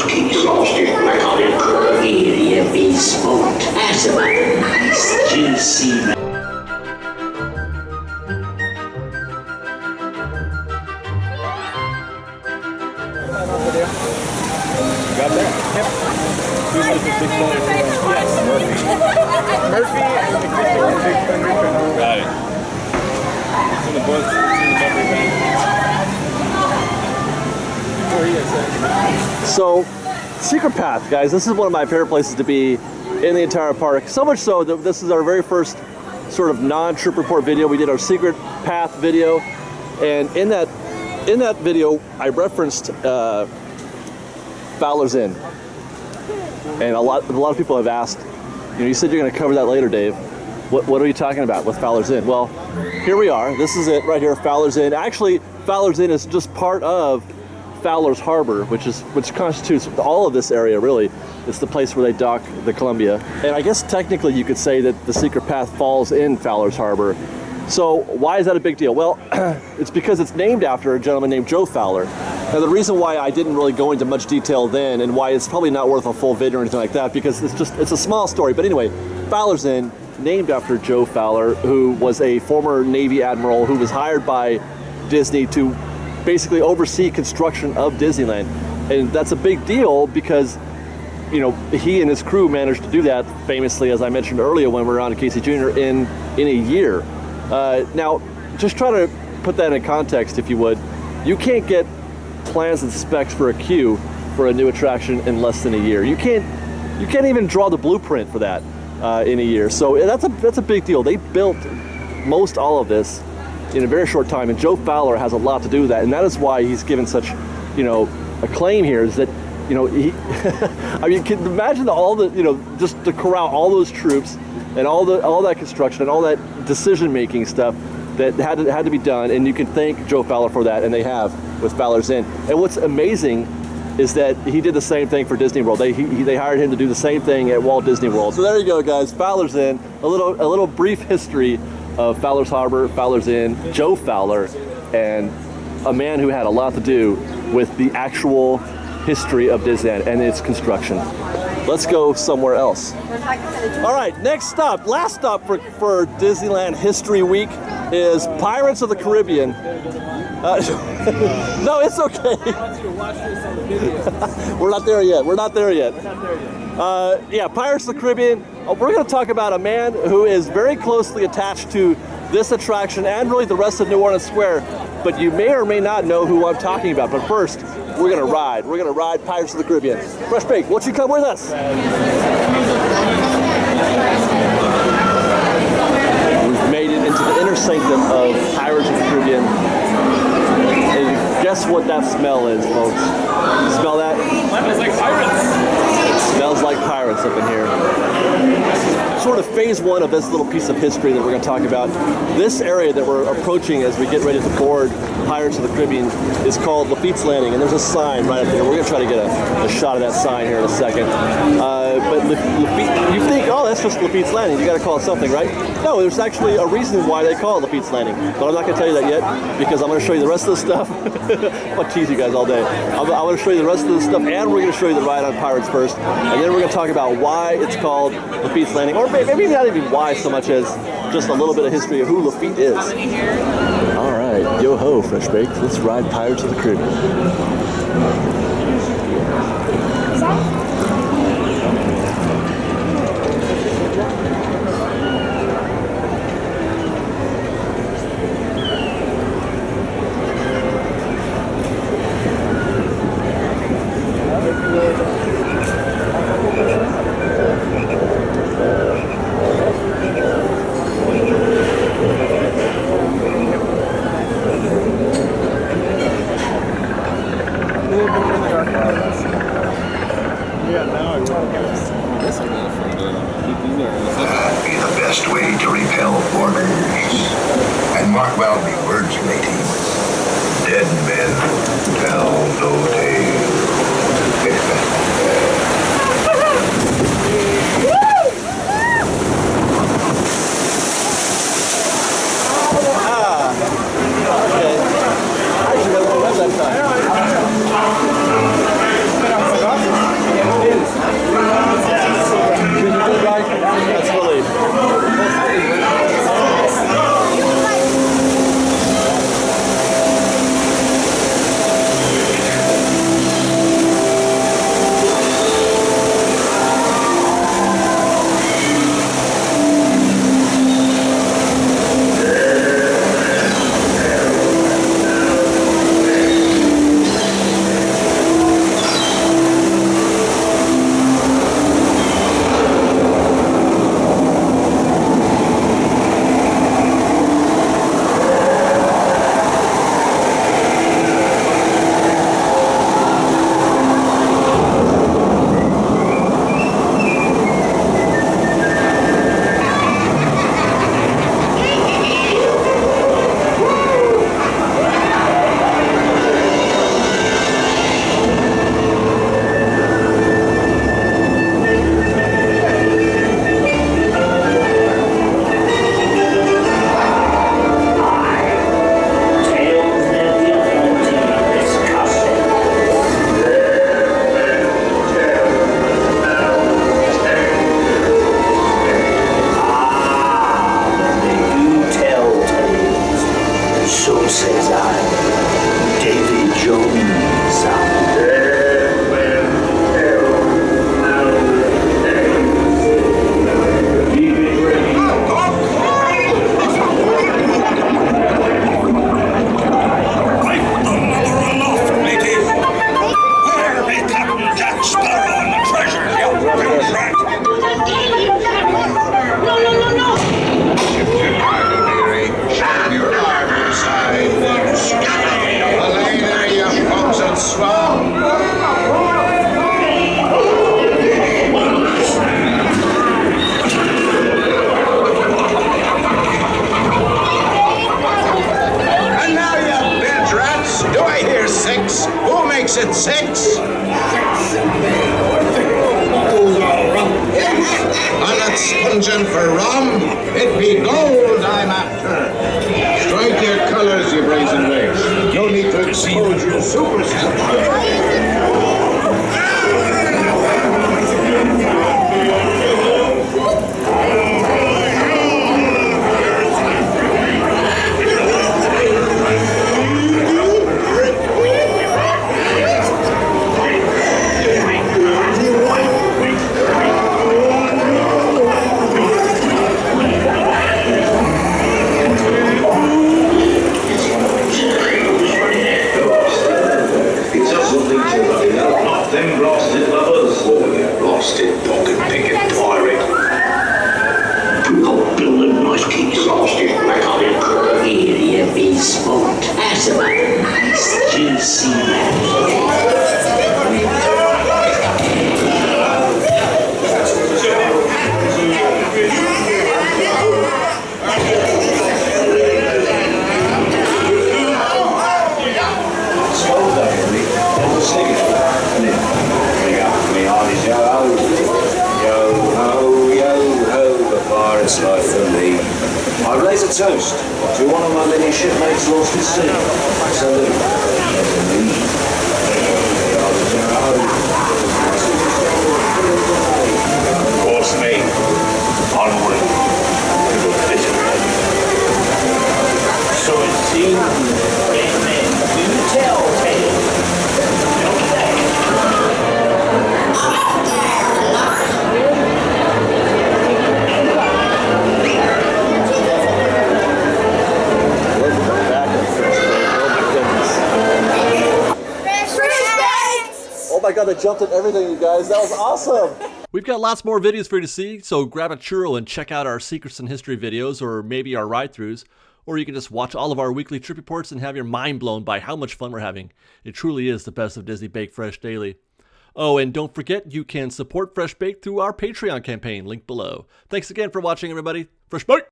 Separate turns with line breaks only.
keys. Here you be smoked. That's about a nice juicy.
Got that? Yep. Yes, Murphy. Murphy and the Big Twin Retro. Got it. It's in the book. It's in the memory bank.
So, Secret Path, guys. This is one of my favorite places to be in the entire park. So much so that this is our very first sort of non-trip report video. We did our Secret Path video, and in that video, I referenced Fowlers Inn, and a lot of people have asked, you said you're going to cover that later, Dave. What are you talking about with Fowlers Inn? Well, here we are. This is it right here, Fowlers Inn. Actually, Fowlers Inn is just part of Fowlers Harbor, which constitutes all of this area, really. It's the place where they dock the Columbia. And I guess technically you could say that the Secret Path falls in Fowlers Harbor. So why is that a big deal? Well, it's because it's named after a gentleman named Joe Fowler. Now the reason why I didn't really go into much detail then, and why it's probably not worth a full video or anything like that, because it's a small story. But anyway, Fowlers Inn, named after Joe Fowler, who was a former Navy admiral who was hired by Disney to basically oversee construction of Disneyland. And that's a big deal because, he and his crew managed to do that famously, as I mentioned earlier when we were on to Casey Jr., in a year. Now, just try to put that in context, if you would. You can't get plans and specs for a queue for a new attraction in less than a year. You can't even draw the blueprint for that in a year. So that's a big deal. They built most all of this in a very short time, and Joe Fowler has a lot to do with that, and that is why he's given such, acclaim here. Is that, he, I mean, can you imagine all the, just to corral all those troops and all that construction and all that decision-making stuff that had to be done, and you can thank Joe Fowler for that, and they have with Fowlers Inn. And what's amazing is that he did the same thing for Disney World. They hired him to do the same thing at Walt Disney World. So there you go, guys. Fowlers Inn. A little brief history of Fowlers Harbor, Fowlers Inn, Joe Fowler, and a man who had a lot to do with the actual history of Disneyland and its construction. Let's go somewhere else. All right, last stop for Disneyland History Week is Pirates of the Caribbean. No, it's okay. We're not there yet. Yeah, Pirates of the Caribbean. We're going to talk about a man who is very closely attached to this attraction and really the rest of New Orleans Square, but you may or may not know who I'm talking about. But first, we're going to ride Pirates of the Caribbean. Fresh Baked, won't you come with us? We've made it into the inner sanctum of Pirates of the Caribbean. And guess what that smell is, folks? You smell that?
It smells like pirates.
It smells like pirates up in here. Sort of phase one of this little piece of history that we're going to talk about. This area that we're approaching as we get ready to board Pirates of the Caribbean is called Lafitte's Landing, and there's a sign right up there. We're going to try to get a shot of that sign here in a second. But Lafitte, you think, oh, that's just Lafitte's Landing. You got to call it something, right? No, there's actually a reason why they call it Lafitte's Landing, but I'm not going to tell you that yet because I'm going to show you the rest of the stuff. I'm going to tease you guys all day. I'm going to show you the rest of the stuff, and we're going to show you the ride on Pirates first, and then we're going to talk about why it's called Lafitte's Landing, or maybe not even why so much as just a little bit of history of who Lafitte is. All right, yo ho, Fresh Baked. Let's ride Pirates of the Caribbean.
I'm not sponging for rum. It be gold I'm after. Strike your colors, you brazen waves. No need to expose your superstition.
Them blasted lovers. Oh, you blasted pocket picking pirate. Not building nice keys. Blasted blackhearted. Here you be sport. That's about a nice juicy man.
It's life for me. I raise a toast to one of my many shipmates lost at sea. Salute to me.
Of course, me. Onward to the Disneyland. So it seems great men do tell tales. Okay.
Oh my god, they jumped at everything, you guys. That was awesome. We've got lots more videos for you to see, so grab a churro and check out our Secrets in History videos, or maybe our ride-throughs, or you can just watch all of our weekly trip reports and have your mind blown by how much fun we're having. It truly is the best of Disney Bake Fresh Daily. Oh, and don't forget, you can support Fresh Bake through our Patreon campaign, link below. Thanks again for watching, everybody. Fresh Bake!